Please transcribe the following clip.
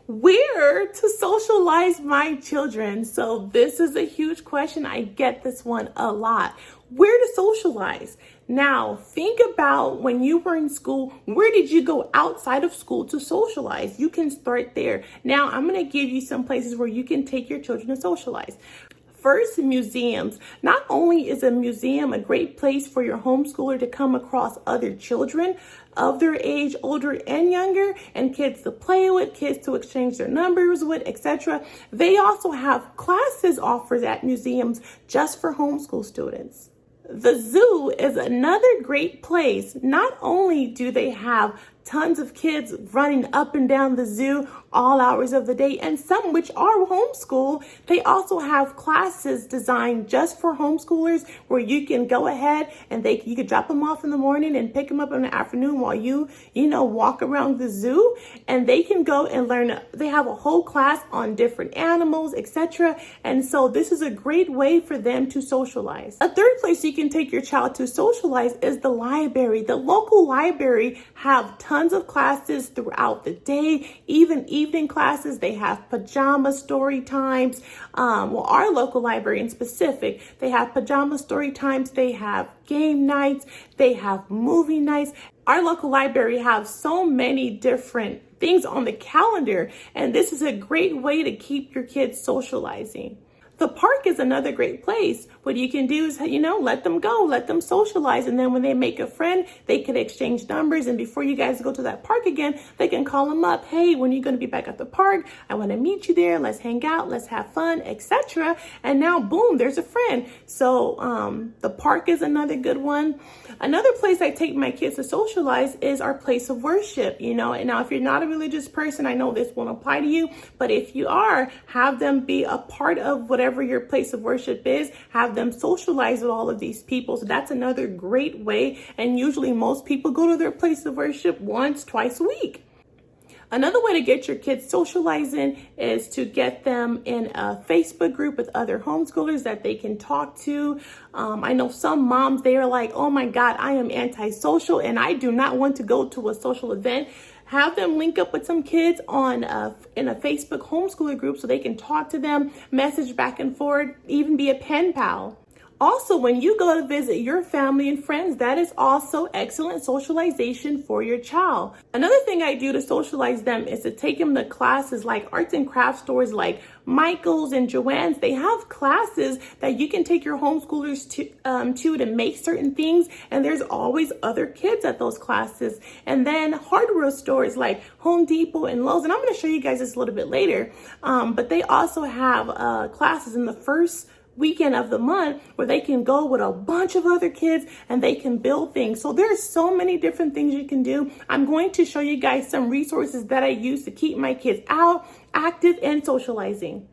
Where to socialize my children? So this is a huge question. I get this one a lot. Where to socialize? Now, think about when you were in school, where did you go outside of school to socialize? You can start there. Now, I'm going to give you some places where you can take your children to socialize. First, museums. Not only is a museum a great place for your homeschooler to come across other children of their age, older and younger, and kids to play with, kids to exchange their numbers with, etc. They also have classes offered at museums just for homeschool students. The zoo is another great place. Not only do they have tons of kids running up and down the zoo all hours of the day, and some which are homeschool, they also have classes designed just for homeschoolers where you can go ahead and you could drop them off in the morning and pick them up in the afternoon while you walk around the zoo, and they can go and learn. They have a whole class on different animals, etc. And so this is a great way for them to socialize. A third place you can take your child to socialize is the library. The local library have tons of classes throughout the day, even evening classes. They have pajama story times. Our local library in specific, they have pajama story times. They have game nights. They have movie nights. Our local library have so many different things on the calendar, and this is a great way to keep your kids socializing. The park is another great place. What you can do is, let them go, let them socialize. And then when they make a friend, they can exchange numbers. And before you guys go to that park again, they can call them up. Hey, when are you going to be back at the park? I want to meet you there. Let's hang out. Let's have fun, etc. And now, boom, there's a friend. So the park is another good one. Another place I take my kids to socialize is our place of worship. And now if you're not a religious person, I know this won't apply to you. But if you are, have them be a part of whatever your place of worship is, have them socialize with all of these people. So that's another great way. And usually most people go to their place of worship once, twice a week. Another way to get your kids socializing is to get them in a Facebook group with other homeschoolers that they can talk to. I know some moms, they are like, oh my God, I am antisocial and I do not want to go to a social event. Have them link up with some kids in a Facebook homeschooler group so they can talk to them, message back and forth, even be a pen pal. Also, when you go to visit your family and friends, that is also excellent socialization for your child. Another thing I do to socialize them is to take them to classes like arts and crafts stores like Michael's and Joann's. They have classes that you can take your homeschoolers to make certain things, and there's always other kids at those classes. And then hardware stores like Home Depot and Lowe's, and I'm going to show you guys this a little bit later, but they also have classes in the first weekend of the month where they can go with a bunch of other kids and they can build things. So there's so many different things you can do. I'm going to show you guys some resources that I use to keep my kids out, active, and socializing.